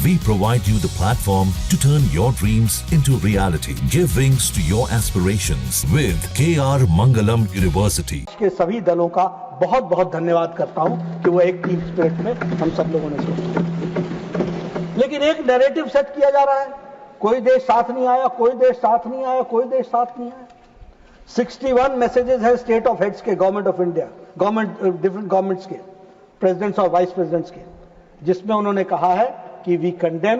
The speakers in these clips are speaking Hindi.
We provide you the platform to turn your dreams into reality. Give wings to your aspirations with KR Mangalam University. के सभी दलों का बहुत बहुत धन्यवाद करता हूं कि वो एक टीम स्पिरिट में हम सब लोगों ने सोचा। लेकिन एक नैरेटिव सेट किया जा रहा है, कोई देश साथ नहीं आया, कोई देश साथ नहीं आया, कोई देश साथ नहीं आया। 61 मैसेजेस हैं स्टेट ऑफ हेड्स के, government of India, government different governments के, प्रेसिडेंट्स और वाइस प्रेसिडेंट्स के, जिसमें उन्होंने कहा है कि we condemn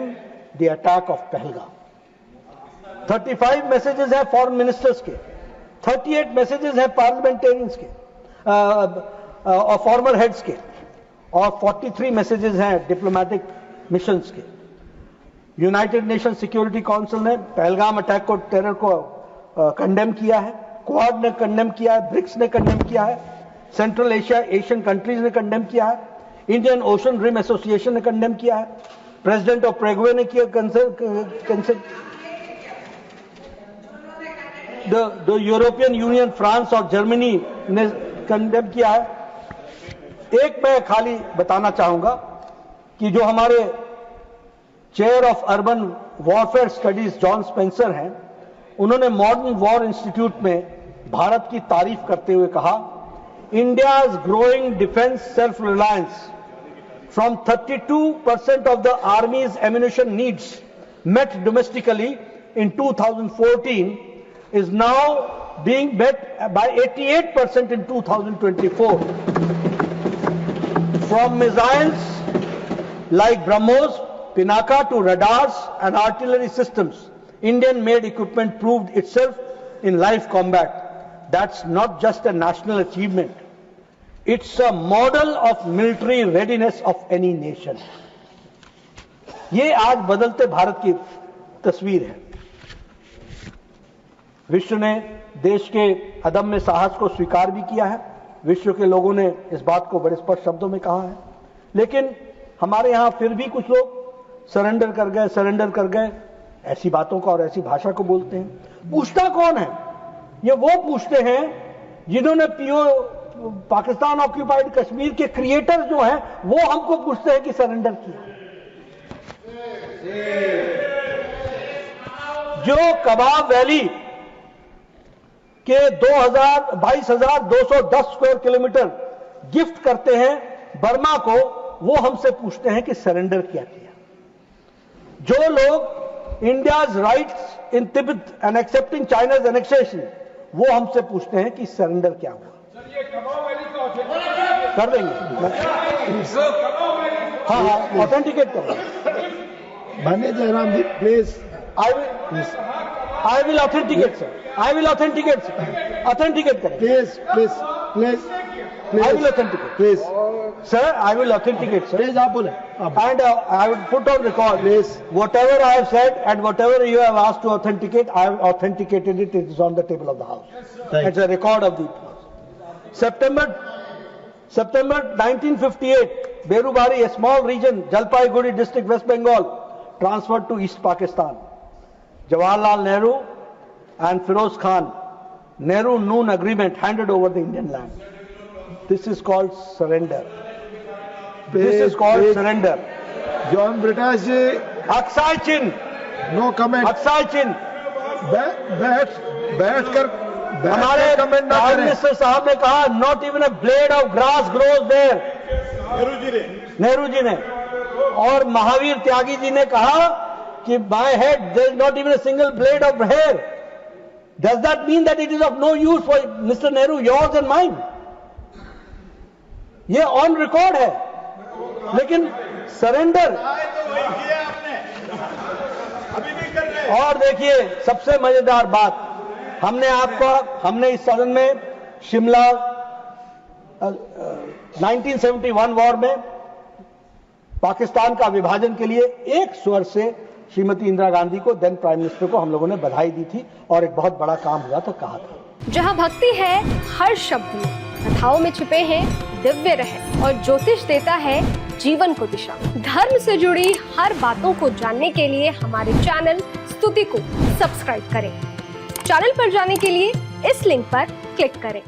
the attack of Pahalgam. 35 messages हैं फॉरेन मिनिस्टर्स के, 38 मैसेजेस हैं पार्लियामेंटेरियंस के और फॉर्मर हेड्स के, और 43 मैसेजेस हैं डिप्लोमेटिक मिशंस के। यूनाइटेड नेशन सिक्योरिटी काउंसिल ने पहलगाम अटैक को, टेरर को कंडेम किया है, क्वाड ने कंडेम किया है, ब्रिक्स ने कंडेम किया है, सेंट्रल एशिया एशियन कंट्रीज ने कंडेम किया है, इंडियन ओशन रिम एसोसिएशन ने कंडेम किया है, प्रेसिडेंट ऑफ प्रेगवे ने किया द यूरोपियन यूनियन, फ्रांस और जर्मनी ने कंडेम किया है। एक मैं खाली बताना चाहूंगा कि जो हमारे chair of urban warfare studies John Spencer हैं, उन्होंने मॉडर्न वॉर इंस्टीट्यूट में भारत की तारीफ करते हुए कहा, India's growing defence self reliance from 32% of the army's ammunition needs met domestically in 2014 is now being met by 88% in 2024. From missiles like BrahMos, Pinaka to radars and artillery systems, Indian-made equipment proved itself in live combat. That's not just a national achievement. It's a model of military readiness of any nation. ये आज बदलते भारत की तस्वीर है। विश्व ने देश के अदम्य साहस को स्वीकार भी किया है, विश्व के लोगों ने इस बात को बड़े स्पष्ट शब्दों में कहा है। लेकिन हमारे यहां फिर भी कुछ लोग सरेंडर कर गए ऐसी बातों का और ऐसी भाषा को बोलते हैं। पूछता कौन है? ये वो पूछते हैं जिन्होंने पाकिस्तान ऑक्यूपाइड कश्मीर के क्रिएटर जो हैं, वो हमको पूछते हैं कि सरेंडर किया। जो कबाब वैली के 22,210 स्क्वायर किलोमीटर गिफ्ट करते हैं बर्मा को, वो हमसे पूछते हैं कि सरेंडर क्या किया। जो लोग India's rights in Tibet and accepting China's annexation, वो हमसे पूछते हैं कि सरेंडर क्या हुआ। कर देंगे, हाँ, ऑथेंटिकेट करो। माननीय Jairam ji please, I will authenticate sir, I will authenticate sir, authenticate करें please please please I will authenticate. Please. Sir, I will authenticate, sir. Please, आप बोले. And I will put on record. Please. Whatever I have said and whatever you have asked to authenticate, I have authenticated it. It is on the table of the House. It's a record of the House. September 1958, Berubari, a small region, Jalpaiguri district, West Bengal, transferred to East Pakistan. Jawaharlal Nehru and Firoz Khan, Nehru-Noon agreement handed over the Indian land. This is called surrender. This is called surrender. John British ji, Aksai Chin. No comment. Aksai Chin. बैठकर हमारे कमेंट ना प्राइम करें। मिनिस्टर साहब ने कहा, not even a blade of grass grows there. Nehru ji ने और महावीर त्यागी जी ने कहा कि my head there is not even a single blade of hair. Does that mean that it is of no use for Mr. Nehru, yours and mine? ये ऑन रिकॉर्ड है। लेकिन सरेंडर, और देखिए सबसे मजेदार बात, हमने इस सदन में शिमला 1971 वॉर में पाकिस्तान का विभाजन के लिए एक स्वर से श्रीमती इंदिरा गांधी को, देन प्राइम मिनिस्टर को, हम लोगों ने बधाई दी थी और एक बहुत बड़ा काम हुआ था, कहा था। जहां भक्ति है हर शब्द में, कथाओं में छिपे हैं दिव्य रहस्य और ज्योतिष देता है जीवन को दिशा। धर्म से जुड़ी हर बातों को जानने के लिए हमारे चैनल स्तुति को सब्सक्राइब करें। चैनल पर जाने के लिए इस लिंक पर क्लिक करें।